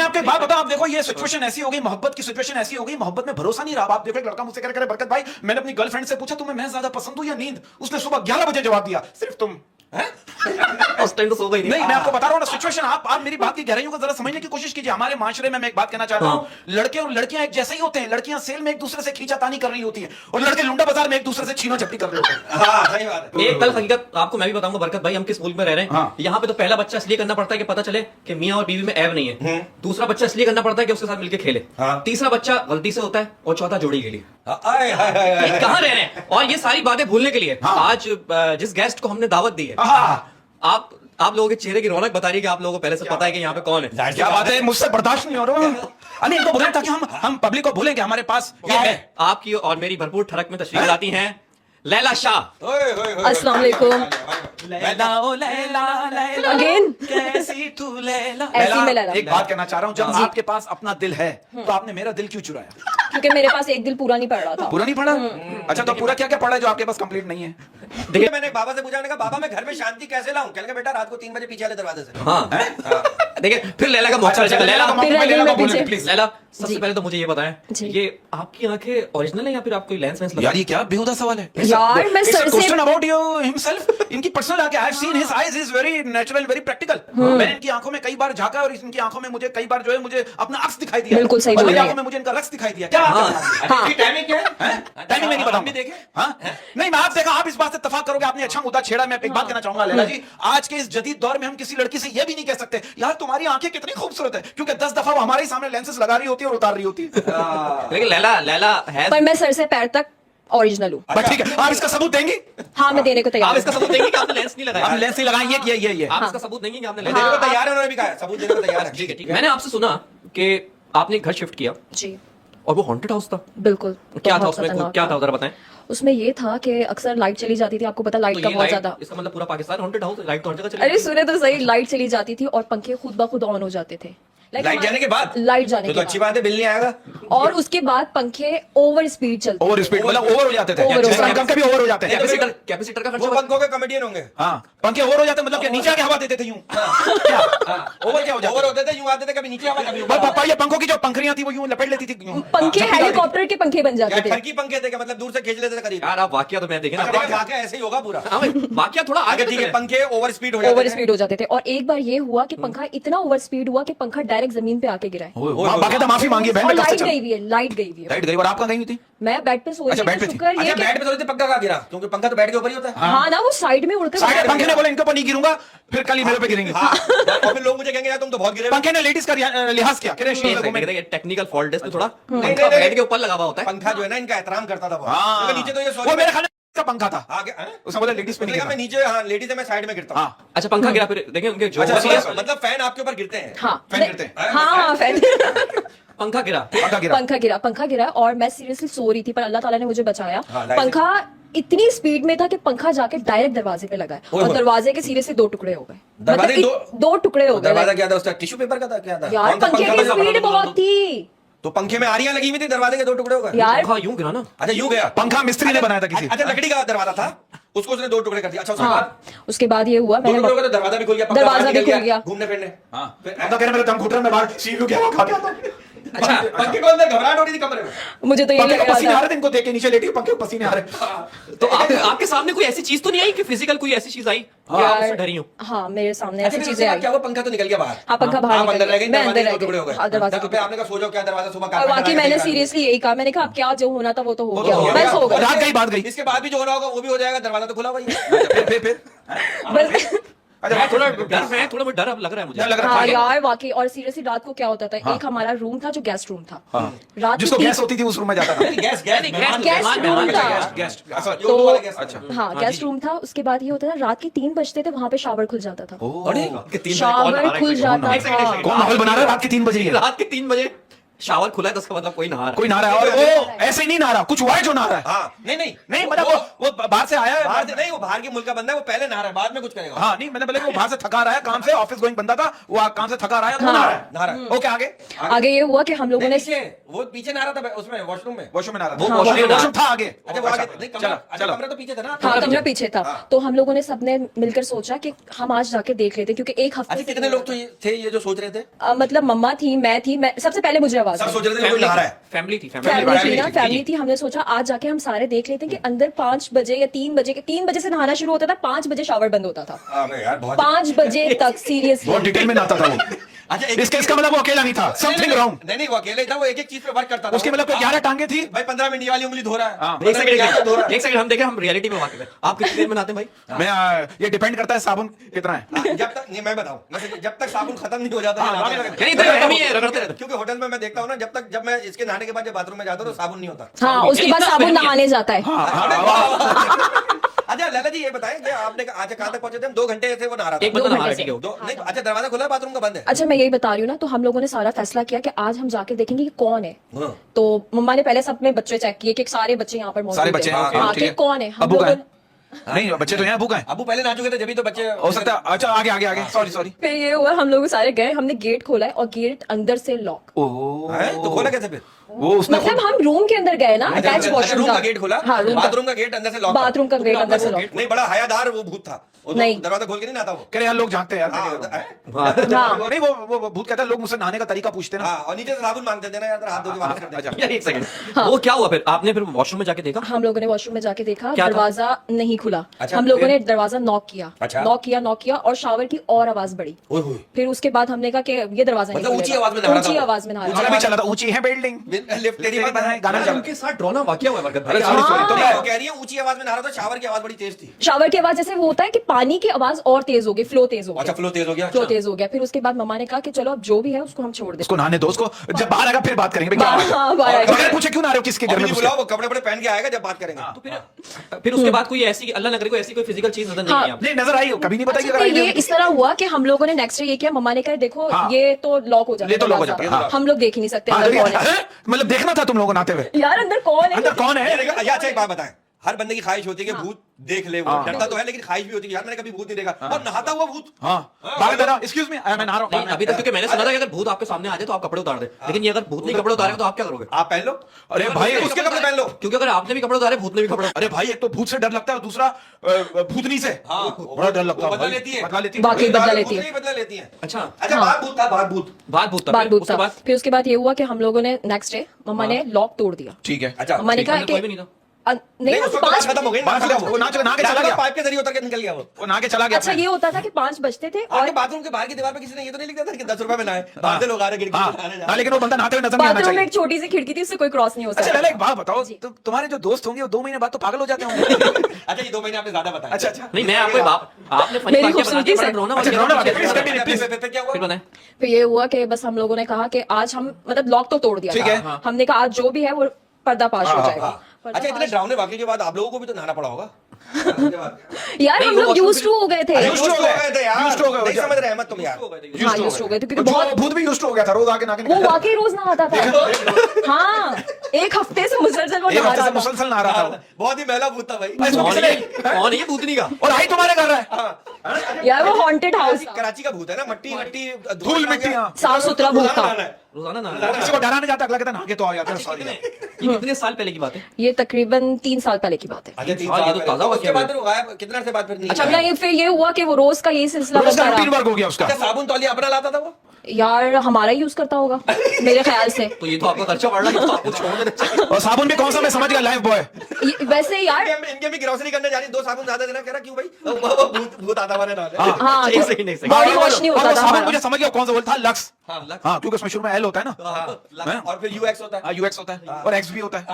मैं आपको एक बात बताऊं, आप देखो ये सिचुएशन ऐसी हो गई, मोहब्बत की सिचुएशन ऐसी हो गई, मोहब्बत में भरोसा नहीं रहा। आप देखो एक लड़का मुझसे कह रहा है बरकत भाई, मैंने अपनी गर्लफ्रेंड से पूछा तुम्हें मैं ज्यादा पसंद हूं या नींद, उसने सुबह 11 बजे जवाब दिया सिर्फ तुम। उस टाइम तो सो गई नहीं, मैं आपको बता रहा हूं ना सिचुएशन, आप मेरी बात की गहराइयों को जरा समझने की कोशिश कीजिए। हमारे माशरे में मैं एक बात कहना चाहता हूं, लड़के और लड़कियां एक जैसे ही होते हैं। लड़कियां सेल में एक दूसरे से खींचातानी कर रही होती है और लड़के लुंडा बाजार में एक दूसरे से छीनो झपटी कर रहे होते हैं। हाँ सही बात है। एक कल हकीकत आपको मैं भी बताऊंगा बरकत भाई, हम किस मुल्क में रह रहे हैं। हाँ। यहाँ पे तो पहला बच्चा इसलिए करना पड़ता है कि पता चले कि मियाँ और बीवी में ऐब नहीं है। दूसरा बच्चा इसलिए करना पड़ता है कि उसके साथ मिलकर खेले। हाँ। तीसरा बच्चा गलती से होता है और चौथा जोड़ी के लिए। आए, हाय, हाय, हाय, ये कहाँ रह रहे हैं? और ये सारी बातें भूलने के लिए आज जिस गेस्ट को हमने दावत दी है, आप लोगों के चेहरे की रौनक बता रही है कि आप लोगों को पहले से पता है कि यहाँ पे कौन है। क्या बात है, मुझसे बर्दाश्त नहीं हो रहा। अरे इनको बुलाएं ताकि हम पब्लिक को भूलें कि हमारे पास ये है। आपकी और मेरी भरपूर ठरक में तशरीफ लाती हैं लैला शाह। अस्सलाम वालेकुम। लैला ओ लैला लैला Again? कैसी तू लैला। ऐसी में लैला। एक बात कहना चाह रहा हूँ, जब आपके पास अपना दिल है तो आपने मेरा दिल क्यों चुराया? क्योंकि मेरे पास एक दिल पूरा नहीं पड़ रहा था। पूरा नहीं पड़ा? अच्छा, तो पूरा क्या क्या पड़ा है जो आपके पास कंप्लीट नहीं है? देखिए मैंने बाबा से पूछा, मैंने कहा बाबा मैं घर में शांति कैसे लाऊं? कहने बेटा रात को 3 बजे पीछे वाले दरवाजे से। हाँ देखिए फिर लैला का मौका चला। लैला फिर रह गई मैं पीछे। लैला सबसे जी। पहले तो मुझे ये बताएं, जी। ये आपकी आंखें ओरिजिनल है या फिर आपको लेंस वेंस लगा? यार ये क्या बेहुदा सवाल है यार, मैं सर से- क्वेश्चन अबाउट यू हिमसेल्फ। इनकी पर्सनल आंखें, I have seen his eyes is very natural, very practical. मैंने इनकी आंखों में कई बार झांका और इनकी आंखों में मुझे कई बार जो है मुझे अपना अक्स दिखाई दिया। बिल्कुल सही और बोल मेरी रहे हैं। आंखों में मुझे इनका रक्स दिखाई दिया। क्या बात है? हाँ। टाइमिंग क्या है? टाइमिंग में नहीं हम बताऊंगा। भी देखें। हाँ? नहीं, मैं आप देखा, आप इस बात से इत्तेफाक करोगे। आपने अच्छा मुद्दा छेड़ा। मैं एक बात कहना चाहूंगा लैला जी, आज के इस जदीद दौर में हम किसी लड़की से ये भी नहीं कह सकते यार तुम्हारी आंखें कितनी खूबसूरत है, क्योंकि 10 दफा वो हमारे ही सामने लेंसेस लगा रही होती है और उतार रही होती है। लेकिन लैला है। पर मैं सर से पैर तक ओरिजिनल हूँ। बस ठीक है, आप इसका सबूत देंगे? हाँ, मैं देने को आप तैयार इसका हूँ। सबूत देंगे कि आपने लेंस नहीं लगाया? आप लेंस ही लगाएं, ये आप इसका सबूत देंगे कि आपने लेंस देने नहीं को तैयार है, उन्होंने भी कहा है, सबूत देने को तैयार है। ठीक है, ठीक है। मैंने आपसे सुना कि आपने एक घर शिफ्ट किया जी और वो हॉन्टेड हाउस था। बिल्कुल। क्या था बहुत उसमें? खतरनाक क्या था उधर बताएं। उसमें ये था कि अक्सर लाइट चली जाती थी। आपको पता तो लाइट का ये बहुत लाइट, ज्यादा। इसका मतलब पूरा पाकिस्तान हॉन्टेड हाउस, लाइट तो हर जगह चली अरे जाती है। सुने तो सही, लाइट चली जाती थी और पंखे खुद ब खुद ऑन हो जाते थे। लाइट जाने के बाद? लाइट जाने तो के अच्छी बाद। बात है, बिल नहीं आएगा। और उसके बाद पंखे ओवर स्पीड चलते। ओवर स्पीड मतलब ओवर हो जाते थे। ओवर हो जिस जाते कम कभी ओवर हो जाते हैं। कैपेसिटर का वो खर्चा पंखों के कॉमेडियन होंगे। हाँ, पंखे ओवर हो जाते मतलब क्या नीचे आके हवा देते थे यूं? क्या ओवर क्या हो ओवर जाता? होते थे, यूं आते थे, कभी नीचे हवा कभी ऊपर। पापा ये पंखों की जो पंखुड़ियां थी वो यूं लपेट लेती थी यूं। पंखे झपकी डाल हेलीकॉप्टर के पंखे बन क्या जाते थे। फर्की पंखे थे क्या? मतलब दूर से खींच लेते थे करीब। यार आप वाकया तो मैं देखे ना। अच्छा, देखिए, वाकया ऐसे ही होगा पूरा। हाँ भाई, वाकया थोड़ा आगे आगे ठीक है, चले। पंखे ओवर स्पीड हो जाते ओवर थे। स्पीड हो जाते थे। और एक बार ये हुआ कि पंखा इतना ओवर स्पीड हुआ कि पंखा डायरेक्ट जमीन पे आके गिरा है। बाकायदा माफी मांगी है, बहन और ने कब से लाइट गई हुई है, लाइट गई हुई है। लाइट गई और आप कहाँ गई हुई थी? मैं बेड पे सो अच्छा, रही बेड पे थी। थी। शुक्र ये अच्छा, कि बेड पे सोते थे, पंखा कहाँ गिरा? क्योंकि पंखा तो बेड के ऊपर ही होता है। हाँ ना, वो साइड में उड़कर साइड पंखे ने बोला इनके ऊपर नहीं गिरूंगा, फिर कल ही मेरे पे गिरेंगे। हाँ, और फिर लोग मुझे कहेंगे यार तुम तो बहुत गिरे। पंखे ने लेडीज का लिहाज किया। कह रहे हैं, शीशे में घूमे। टेक्निकल फॉल्ट है इसमें थोड़ा। नहीं, पंखा नहीं, बेड के ऊपर लगा हुआ होता है। पंखा जो है ना, इनका एहतराम करता था बहुत। हाँ। क्योंकि नीचे तो ये वो मेरे ख्याल में का पंखा था। आगे उसने बोला लेडीज पे नहीं मैं गिरना। नीचे, हाँ लेडीज है, मैं साइड में गिरता हूँ। हाँ, अच्छा पंखा गिरा, फिर देखें उनके जो अच्छा, वसीयत- मतलब फैन आपके ऊपर गिरते हैं। हाँ फैन गिरते हैं। हाँ फैन पंखा गिरा। पंखा गिरा और मैं सीरियसली सो रही थी, पर अल्लाह ताला ने मुझे बचाया। हाँ, लाइट पंखा इतनी स्पीड में था कि पंखा जाके डायरेक्ट दरवाजे पे लगा है ओए और होए। दरवाजे के सिरे से 2 टुकड़े हो गए। दरवाजे मतलब दो टुकड़े हो गए। दरवाजा क्या था उसका? टिश्यू पेपर का था क्या था? यार कौन सा पंखे पंखा की था? स्पीड बहुत थी तो पंखे में आरियां लगी हुई थी, दरवाजे के 2 टुकड़े हो गए। यार। पंखा यूं गिरा ना। अच्छा यूं गया। पंखा मिस्त्री ने बनाया था किसी। अच्छा, लकड़ी का दरवाजा था, उसको उसने 2 टुकड़े कर दिया। अच्छा, उसके हाँ बाद उसके बाद ये हुआ 2 टुकड़े हो मैंने गए तो दरवाजा भी खुल गया, पंखा दरवाजा बाहर भी निकल खुल गया। घूमने फिरने। हाँ, अब तो कह रहे मेरे दम घुट रहा है, मैं बाहर सीढ़ियों के हवा खा के आता हूँ। अच्छा, पंखे को अंदर घबराहट हो रही थी कमरे में। मुझे तो ये पंखे लग को रहा पसीने आ था। रहे थे, इनको देख के नीचे लेटी हूँ, पंखे को पसीने आ रहे। तो आपके सामने कोई ऐसी चीज तो नहीं आई कि फिजिकल कोई ऐसी चीज आई कि आप उससे डरी हो? हाँ मेरे सामने अच्छा, ऐसी फिर चीजें उसके बाद आई। क्या हुआ? पंखा तो निकल गया बाहर। हाँ पंखा बाहर आप निकल अंदर रह गई, गई, मैं दरवाजे अंदर के रह 2 टुकड़े हो गई। गए। हाँ दरवाजे तब के पे आपने कहा सो जाओ, क्या दरवाजा सुबह और बाकी मैंने सीरियसली यही कहा, मैंने कहा अब क्या जो होना था वो तो हो गया, मैं सो गई। रात गई, बात गई। इसके बाद भी जो होना होगा वो भी हो जाएगा, दरवाजा तो खुला हुआ ही है। फिर बस मैं थोड़ा डर बहुत डर लग रहा है मुझे। डर लग रहा हाँ था यार वाकई। और सीरियसली रात को क्या होता था, एक हमारा रूम था जो गेस्ट रूम था। रात जिसको के गैस होती थी उस रूम में जाता था। गैस गेस्ट रूम था। गेस्ट अच्छा, हाँ गेस्ट रूम था। उसके बाद ये होता था रात के 3 बजते थे, वहां पे शावर खुल जाता था। अरे, के 3 बजे कौन आ रहा शावर है? खुल जाता था। कौन माहौल बना रहा है रात के 3 बजे? रात के 3 बजे शावर खुला है तो उसका मतलब कोई नहा रहा है। कोई नहा रहा है, और वो ऐसे ही नहीं नहा रहा, कुछ हुआ है जो नहा रहा है। हाँ नहीं नहीं मतलब वो बाहर से आया है, बाहर से नहीं, वो बाहर के मुल्क का बंदा है, वो पहले नहा रहा है, बाद में कुछ करेगा। हाँ नहीं मैंने बोला कि वो बाहर से थका रहा है काम से, ऑफिस गोइंग बंदा था वो, काम से थका रहा है, तो नहा रहा है। ओके आगे आगे ये हुआ कि हम लोगों ने वो पीछे नहा रहा था उसमें, वॉशरूम में। वॉशरूम में नहा रहा वो था, वॉशरूम में वॉशरूम था आगे। अच्छा वो आगे नहीं, चलो चलो कमरा तो पीछे था ना। हाँ कमरा पीछे था, तो हम लोगों ने सबने मिलकर सोचा कि हम आज जाके देख लेते, क्योंकि एक हफ्ते अच्छा से कितने लोग तो थे ये जो सोच रहे थे? मतलब मम्मा थी, मैं थी, मैं सबसे पहले मुझे आवाज सब आई। सोच रहे थे कोई नहा रहा है। फैमिली थी, फैमिली थी। हमने सोचा आज जाके हम सारे देख लेते हैं कि अंदर 5 बजे या 3 बजे से नहाना शुरू होता था, 5 बजे शावर बंद होता था, अबे यार बहुत 5 बजे तक सीरियसली। बहुत डिटेल में नहाता था वो। अच्छा इसके इसका मतलब वो अकेला नहीं था, समथिंग रॉन्ग। नहीं वो अकेले था, वो एक एक चीज पे वर्क करता था। उसके मतलब कोई 11 टांगे थी भाई 15 मिनट ये वाली उंगली धो रहा है। हाँ। एक सेकंड हम देखें, हम रियलिटी में वाकिफ हैं। आप कितनी देर में नहाते हैं भाई? मैं ये डिपेंड करता है साबुन कितना है। जब तक नहीं मैं बताऊं, जब तक साबुन खत्म नहीं हो जाता हाँ, मैं नहाता बाकी रहता लगे। यानी इधर हम ही रगड़ते रहते। क्योंकि होटल में मैं देखता हूँ ना, जब मैं इसके नहाने के बाद जब बाथरूम में जाता हूँ तो साबुन नहीं होता। हाँ उसके बाद साबुन नहाने जाता है। अच्छा लैला जी ये बताएं कि आपने आज कहाँ तक पहुंचे थे? हम 2 घंटे थे वो नहा रहा था। एक बंदा नहा रहा है, घंटे ठीक है। नहीं अच्छा दरवाजा खुला है, बाथरूम का बंद है। अच्छा मैं यही बता रही हूँ ना, तो हम लोगों ने सारा फैसला किया कि आज हम जाके देखेंगे कि कौन है। हाँ। तो मम्मा ने पहले सब में बच्चे चेक किए कि सारे बच्चे यहाँ पर मौजूद सारे बच्चे हैं। हैं, हाँ ठीक कि है। कौन है। हम अबू का लोगों है? नहीं बच्चे तो यहाँ अबू का है। अबू पहले नहा चुके थे जब भी तो बच्चे हो सकता है। अच्छा आगे आगे आगे, सॉरी फिर ये हुआ, हम लोग सारे गए, हमने गेट खोला है और गेट अंदर से लॉक। ओह हैं? तो खोला कैसे फिर? वो उसने मतलब हम रूम के अंदर गए ना, अटैच वॉशरूम रूम का गेट खोला, हाँ रूम बाथरूम का गेट अंदर से लॉक। बाथरूम का गेट अंदर से लॉक। नहीं बड़ा हयादार वो भूत था, वो तो नहीं। दरवाजा खोल के नहीं नहाता वो। कह रहे यार लोग जानते हैं यार। हाँ नहीं वो भूत कहता है लोग मुझसे नहाने का तरीका पूछते हैं ना। हाँ और नीचे से साबुन मांगते थे ना यार, हाथ धो के वापस कर देते। यार एक सेकंड, वो क्या हुआ फिर? आपने फिर वॉशरूम में जाके देखा? हम लोगों ने वॉशरूम में जाके देखा, क्या था? दरवाजा नहीं खुला। अच्छा, हम लोगों फिर? ने दरवाजा नॉक किया, अच्छा। नॉक किया और शावर की और आवाज बढ़ी। ओए होए। फिर उसके बाद हमने कहा कि ये दरवाजा नहीं मतलब ऊंची खुलेगा। आवाज में नहा रहा था ऊंची वो। आवाज में नहा रहा गाना था। भी चला था, ऊंची है बिल्डिंग, लिफ्ट तेरी बात है, गाना यार, चला। उनके साथ ड्रोना वाकया हुआ है बरकत भाई। अरे sorry, sorry, तो नहीं, वो कह रही है ऊंची आवाज में नहा रहा था, शावर की आवाज बड़ी तेज थी। शावर की आवाज जैसे वो होता है कि पानी की आवाज और तेज हो गई, फ्लो तेज हो अच्छा गया, फ्लो तेज हो गया। फ्लो तेज हो गया। फिर उसके बाद मम्मा ने कहा कि चलो अब जो भी है उसको हम छोड़ दें। उसको नहाने दो, उसको जब बाहर आएगा फिर बात करेंगे। भाई क्या बात हाँ, है? बाहर आएगा। अगर पूछे क्यों ना रहे हो किसके घर अभी में नहीं घुस के? बुलाओ, वो कपड़े वपड़े पहन के आएगा जब बात करेंगे। फिर उसके बाद कोई ऐसी, अल्लाह न करे कोई ऐसी कोई फिजिकल चीज नजर नहीं हाँ। आई आपको? नहीं नजर आई हो, कभी नहीं बताई अच्छा, अगर तो आई ये हो। इस तरह हुआ कि हम लोगों ने नेक्स्ट डे ये किया, मम्मा ने कहा देखो हाँ। ये तो लॉक हो जाता ये तो lock हो दरवाजा। जाता है, हाँ। हम लोग देख ही नहीं सकते हाँ, अंदर तो कौन है। हैं? मतलब देखना था तुम लोगों को नहाते हुए। यार अंदर कौन है? अंदर कौन ये है? देखो, अच्छा एक बात बताएं, हर बंदे की ख्वाहिश होती है कि भूत देख ले, वो हाँ। डरता तो है लेकिन ख्वाहिश भी होती है कि यार मैंने कभी भूत नहीं देखा, और नहाता हुआ भूत। हाँ बाहर तेरा एक्सक्यूज मी मैं नहा रहा नहीं हूँ। अभी तक, क्योंकि मैंने सुना था कि अगर भूत आपके सामने आ जाए तो आप कपड़े उतार दे, लेकिन ये अगर भूत नहीं कपड़े उतारेगा तो आप क्या करोगे? आप पहन लो। अरे भाई उसके कपड़े पहन लो। क्योंकि अगर आपने भी कपड़े उतारे, भूत ने भी कपड़े अरे भाई एक तो भूत से डर लगता है और दूसरा भूतनी से हाँ, बड़ा डर लगता वो है बदला भाई। लेती है। बदला लेती बाकी है। बदला लेती है। भूत नहीं बदला लेती है। अच्छा अच्छा हाँ। बात भूत था, बात भूत। बात भूत था, बात फिर भूत उसके था। बाद फिर उसके बाद ये हुआ कि हम लोगों ने नेक्स्ट डे मम्मा ने लॉक तोड़ दिया। ठीक है। अच्छा मम्मा ने कहा अंदर कोई भी नहीं था। नहीं उस वक्त बात खत्म हो गई, बात खत्म, वो नाच के चला गया। पाइप के जरिए उतर के निकल गया वो। वो नहा के चला गया अच्छा अपने। ये होता था कि 5 बजते थे और और बाथरूम के बाहर की दीवार पे किसी ने ये तो नहीं लिखा था कि 10 रुपए में नहाए, बाहर से लोग आ रहे खिड़की से नहाने जा हाँ रहे। लेकिन वो बंदा नहाते हुए नजर नहीं आना बाथरूम में चाहिए। एक छोटी सी खिड़की थी, उससे कोई क्रॉस नहीं हो अच्छा सकता। लैला एक बात बताओ, तुम्हारे जो दोस्त होंगे वो 2 महीने बाद तो पागल हो जाते होंगे। अच्छा ये 2 महीने आपने ज्यादा बताया। अच्छा अच्छा नहीं मैं आपको आपने फनी मेरी वाकया बना खूबसूरती दिया, से। बड़ा ड्रोना अच्छा, वाकया ड्रोना बना वाकया, दिया। please continue, फिर क्या हुआ? फिर बनाए। फिर ये हुआ कि बस हम लोगों ने कहा कि आज हम मतलब लॉक तो तोड़ दिया ठीक था। है। हमने कहा आज जो भी है वो पर्दाफाश हो हाँ, जाएगा। अच्छा इतने डरावने वाकये के बाद आप लोगों को भी तो नहाना पड़ा होगा। यार नहीं, हम वो लोग washroom यूज्ड टू हो गए थे। अरे Used to हो गए थे यार, Used to हो गए, नहीं समझ रहे अहमद तुम यार। हाँ यूज्ड हो गए थे क्योंकि जो बहुत भूत भी यूज्ड हो गया था, रोज आके नहा के वो निकल वाकई रोज नहाता था। हाँ एक हफ्ते से मुसलसल वो एक नहा हफ्ते रहा से था। मुसलसल नहा रहा था वो। बहुत ही महला भूत था भाई। इसको कौन किसने- है? कौन है ये भूतनी का? और आई तुम्हारे घर रहा है। यार वो हॉन्टेड हाउस था, कराची का भूत है ना, मट्टी मट्टी धूल मिट्टी, हाँ। साफ सुथरा भूत था। रोजाना ना वो किसी को डराने जाता, अगला कहता नहा के तो आ जाता है। सॉरी ये कितने साल पहले की बात है? ये तकरीबन 3 साल पहले की बात है। अच्छा 3 हाँ, ये साल तो पहले। ताज़ा उसके वाकया बाद है। फिर वो गायब, कितने अर्से बाद फिर नहीं अच्छा आया? नहीं फिर ये हुआ कि वो रोज का यही सिलसिला रोज का बनता रूटीन रहा। वर्क हो गया उसका। अच्छा साबुन तौलिया अपना लाता था वो? यार हमारा यूज करता होगा मेरे ख्याल से। तो ये तो आपका खर्चा बढ़ रहा है, ये तो आपको छोड़ देना चाहिए। और साबुन भी कौन सा, मैं समझ गया, लाइफ बॉय। वैसे यार इनके भी ग्रोसरी करने जा रही, 2 साबुन ज्यादा देना, कह रहा क्यों भाई? वो भूत आता हमारे नाम। हाँ एक सेकंड, एक सेकंड। बॉडी वॉश नहीं और होता वो था साबुन हमारा। मुझे समझ गया कौन सा बोल था, लक्स। हाँ, लक्स। हाँ क्योंकि उसमें शुरू में एल होता है ना, और फिर यूएक्स होता है। यूएक्स होता है और एक्स भी होता है।